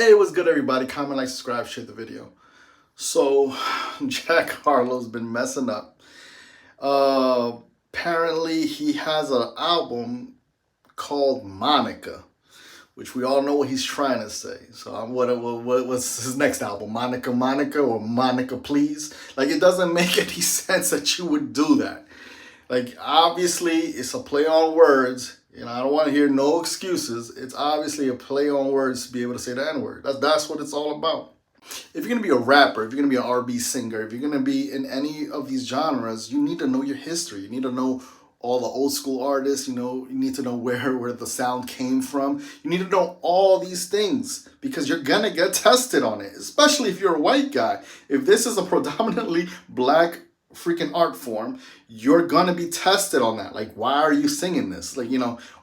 Hey, what's good, everybody? Comment, like, subscribe, share the video. So, Jack Harlow's been messing up. Uh, Apparently, he has an album called Monica, which we all know what he's trying to say. So, what's his next album? Monica, Monica, or Monica, Please? Like, it doesn't make any sense that you would do that. Like, obviously, it's a play on words. I don't want to hear no excuses. It's obviously a play on words to be able to say the N-word. That's what it's all about. If you're going to be a rapper, if you're going to be an R&B singer, if you're going to be in any of these genres, you need to know your history. You need to know all the old school artists. You need to know where the sound came from. You need to know all these things because you're going to get tested on it, especially if you're a white guy. If this is a predominantly black freaking art form, you're gonna be tested on that. Like, why are you singing this? Like,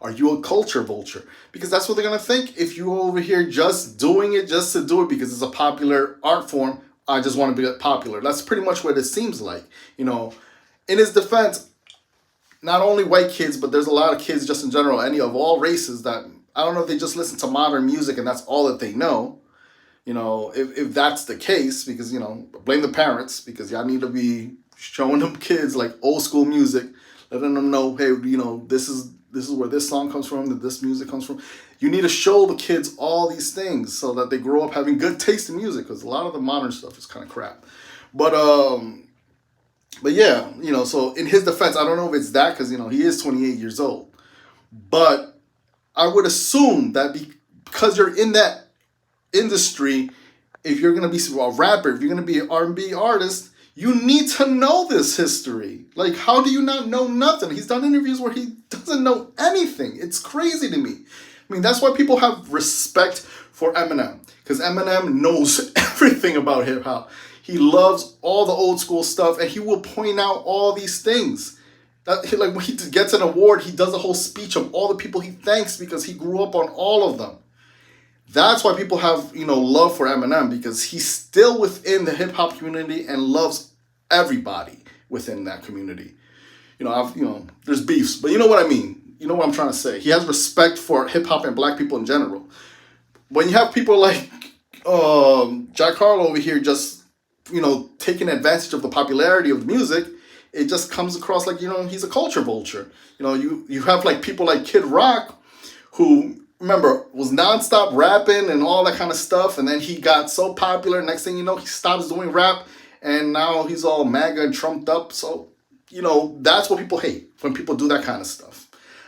are you a culture vulture? Because that's what they're gonna think if you're over here just doing it just to do it because it's a popular art form. I just want to be popular. That's pretty much what it seems like. In his defense, not only white kids, but there's a lot of kids just in general, any of all races, that I don't know if they just listen to modern music and that's all that they know. If that's the case, because blame the parents, because y'all need to be showing them kids like old school music, letting them know, hey, this is where this song comes from, that this music comes from. You need to show the kids all these things so that they grow up having good taste in music, because a lot of the modern stuff is kind of crap. But yeah, so in his defense, I don't know if it's that, because he is 28 years old, but I would assume that because you're in that industry, if you're gonna be a rapper, if you're gonna be an R&B artist, you need to know this history. Like, how do you not know nothing? He's done interviews where he doesn't know anything. It's crazy to me. I mean, that's why people have respect for Eminem, because Eminem knows everything about hip hop. He loves all the old school stuff, and he will point out all these things. Like, when he gets an award, he does a whole speech of all the people he thanks because he grew up on all of them. That's why people have, love for Eminem, because he's still within the hip hop community and loves everybody within that community. There's beefs, but you know what I mean. You know what I'm trying to say. He has respect for hip hop and black people in general. When you have people like Jack Harlow over here just, taking advantage of the popularity of the music, it just comes across like, he's a culture vulture. You have like people like Kid Rock, who, remember, was nonstop rapping and all that kind of stuff, and then he got so popular. Next thing you know, he stops doing rap, and now he's all MAGA and trumped up. So, that's what people hate, when people do that kind of stuff.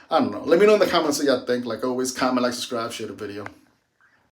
I don't know. Let me know in the comments what y'all think. Like always, comment, like, subscribe, share the video.